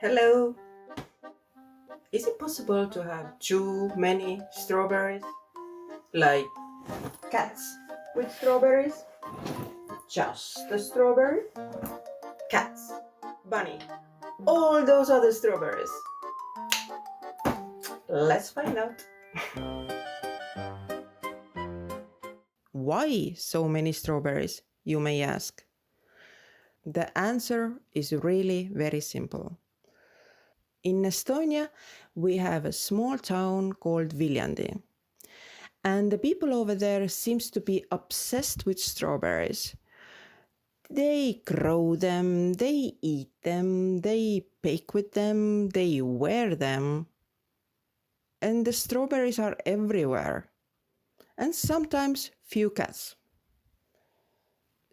Hello. Is it possible to have too many strawberries? Like cats with strawberries? Just the strawberry? Cats, bunny, all those other strawberries. Let's find out. Why so many strawberries, you may ask? The answer is really very simple. In Estonia, we have a small town called Viljandi. And the people over there seems to be obsessed with strawberries. They grow them, they eat them, they bake with them, they wear them. And the strawberries are everywhere. And sometimes few cats.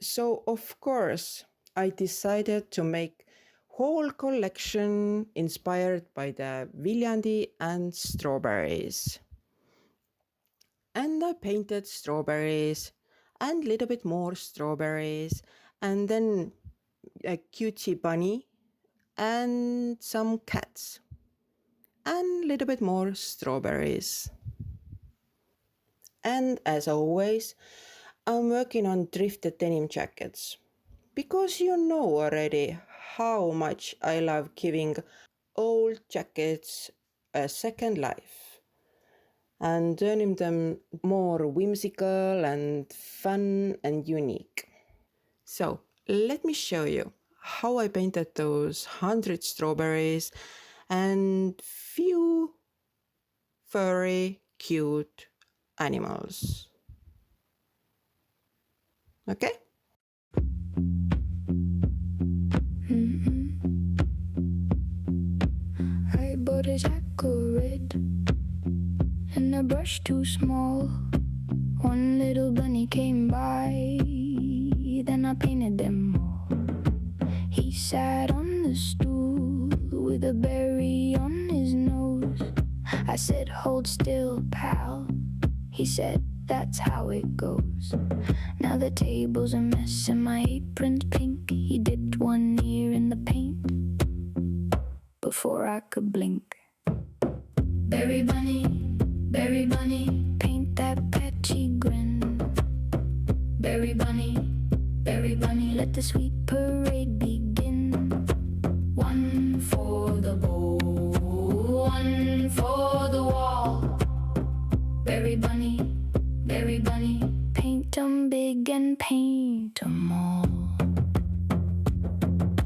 So of course, I decided to make whole collection inspired by the Viljandi and strawberries. And I painted strawberries and little bit more strawberries and then a cutie bunny and some cats and little bit more strawberries. And as always, I'm working on thrifted denim jackets because you know already how much I love giving old jackets a second life and turning them more whimsical and fun and unique. So let me show you how I painted those 100 strawberries and few furry cute animals. Okay? I bought a jack of red and a brush too small. One little bunny came by, then I painted them all. He sat on the stool with a berry on his nose. I said, hold still, pal. He said, that's how it goes. Now the table's a mess and my apron's pink. He dipped one ear in the paint before I could blink. Berry bunny, paint that patchy grin. Berry bunny, let the sweet parade begin. One for the bowl, one for the wall. Berry bunny, paint 'em big and paint 'em all.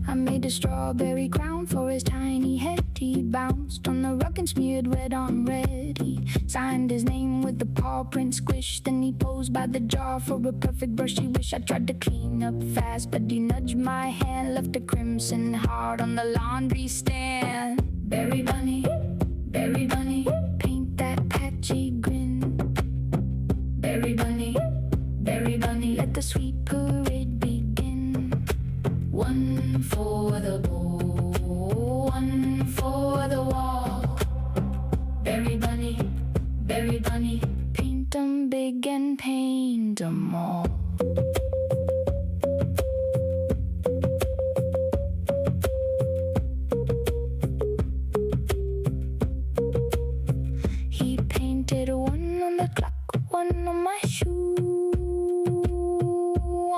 I made a strawberry crown for his tiny head. He bounced on the rug and smeared red on red. He signed his name with the paw print squish. Then he posed by the jar for a perfect brushy wish. I tried to clean up fast, but he nudged my hand, left a crimson heart on the laundry stand. Berry bunny, paint that patchy grin. Berry bunny, let the sweet parade begin. One for the bowl, one for the wall. Berry bunny, paint 'em big and paint 'em all. He painted one on the clock, one on my shoe,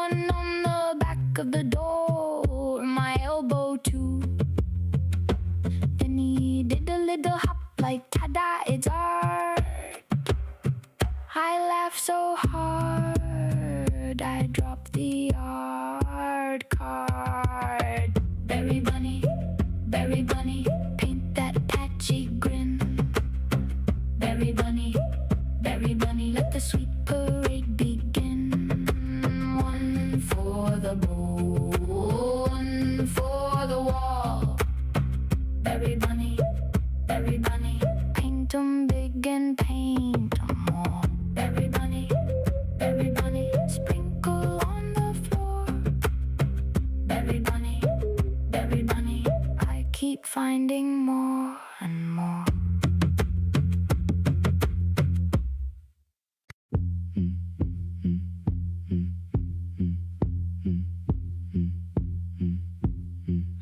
one on the back of the door, my elbow too. Then he did a little hop like ta-da, it's art. I laughed so hard, I dropped the art card. Berry bunny, paint that patchy grin. Berry bunny, let the sweet parade begin. One for the bowl, one for the wall. Berry bunny, paint 'em big and paint 'em all. Berry bunny, sprinkle on the floor. Berry bunny, I keep finding more and more.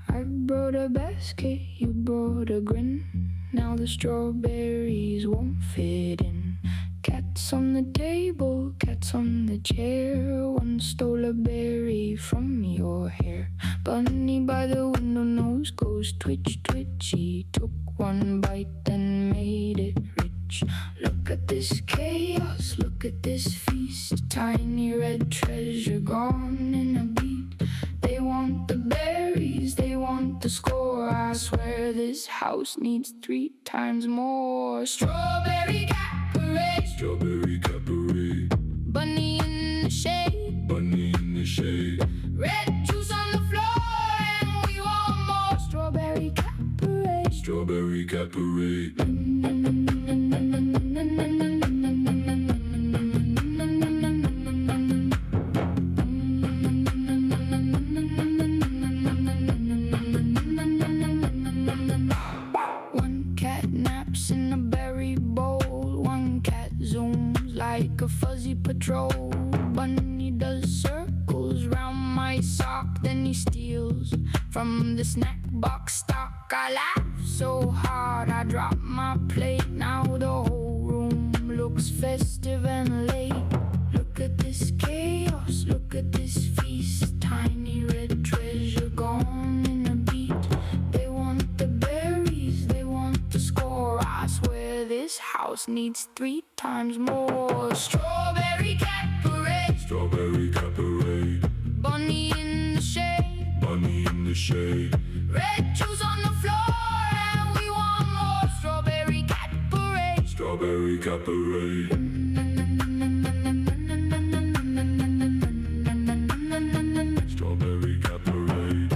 I brought a basket, you brought a grin. Now the strawberries won't fit in. Cats on the table, cats on the chair. One stole a berry from your hair. Bunny by the window nose goes twitch, twitch. He took one bite and made it rich. Look at this chaos, look at this feast. Tiny red treasure gone in a beat. They want the berries, they want the score. I swear this house needs 3 times more. Strawberry cat parade, strawberry cat parade. Bunny in the shade, bunny in the shade. Red juice on the floor and we want more. Strawberry cat parade, strawberry cat parade. One cat naps in a berry bowl. One cat zooms like a fuzzy patrol. Bunny does circles round my sock. Then he steals from the snack box stock. I laugh so hard I drop my plate. Now the whole room looks festive and late. Look at this chaos, look at this feast. Tiny red treasure gone in a beat. They want the berries, they want the score. I swear this house needs 3 times more. Strawberry cat parade, strawberry cat parade. Bunny in the shade, bunny in the shade. Red juice on the floor and we want more. Strawberry cat parade, strawberry cat parade. Strawberry cat parade.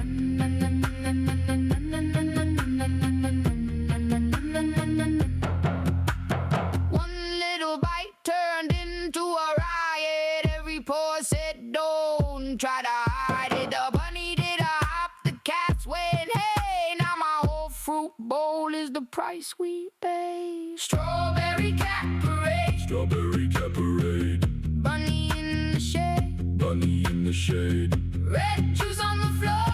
One little bite turned into a riot. Every paw said, don't try to hide it. The bunny did a hop, the cats went, hey. Now my whole fruit bowl is the price we pay. Strawberry cat parade, strawberry cat parade. Bunny in the shade, bunny in the shade. Red juice on the floor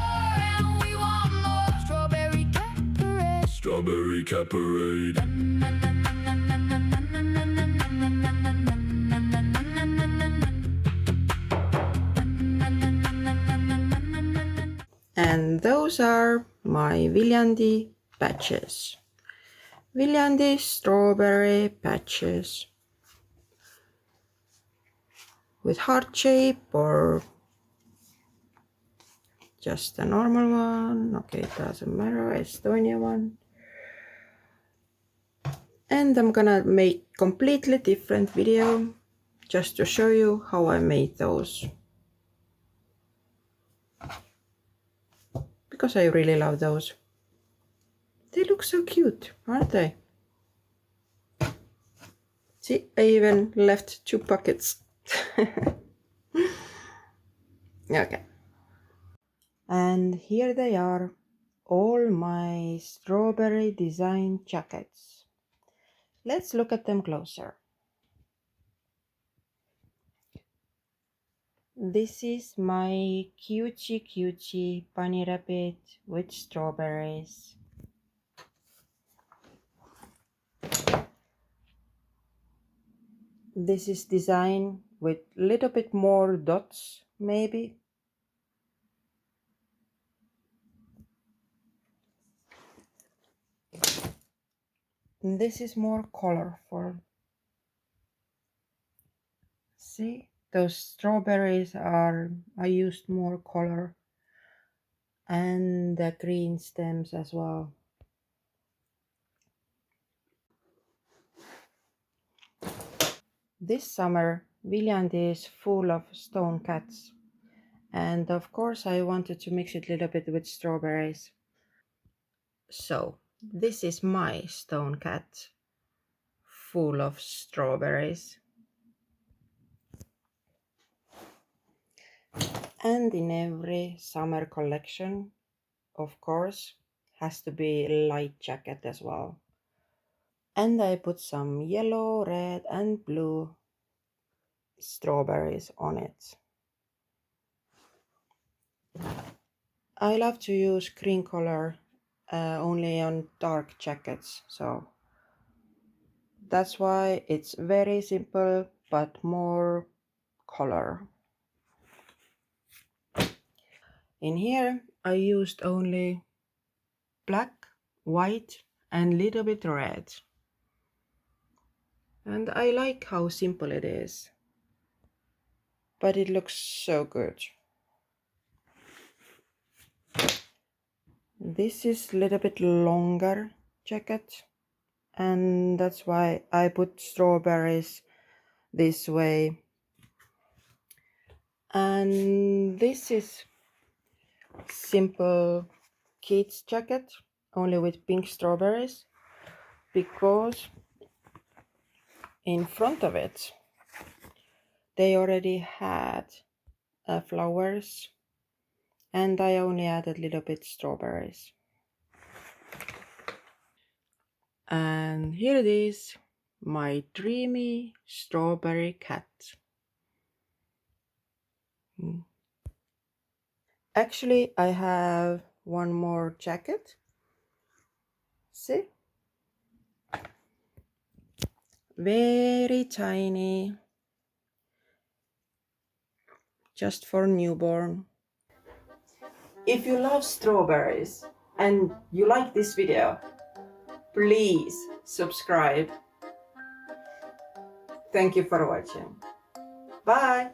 and we want more. Strawberry cat parade, strawberry cat parade. And those are my Viljandi patches. Viljandi strawberry patches with heart shape or just a normal one. Okay, it doesn't matter, Estonia one. And I'm gonna make completely different video just to show you how I made those. Because I really love those. They look so cute, aren't they? See, I even left 2 pockets. Okay. And here they are, all my strawberry design jackets. Let's look at them closer. This is my cutie bunny rabbit with strawberries. This is designed with little bit more dots, maybe. This is more colorful. See, those strawberries I used more color, and the green stems as well. This summer, Viljandi is full of stone cats, and of course I wanted to mix it a little bit with strawberries. So this is my stone cat, full of strawberries. And in every summer collection, of course, has to be a light jacket as well. And I put some yellow, red and blue strawberries on it. I love to use green color only on dark jackets, so that's why it's very simple but more color. In here I used only black, white and little bit red. And I like how simple it is. But it looks so good. This is a little bit longer jacket. And that's why I put strawberries this way. And this is simple kids jacket, only with pink strawberries, because in front of it they already had flowers, and I only added a little bit strawberries. And here it is, my dreamy strawberry cat. Actually, I have one more jacket. See? Very tiny. Just for newborn. If you love strawberries and you like this video, please subscribe. Thank you for watching. Bye!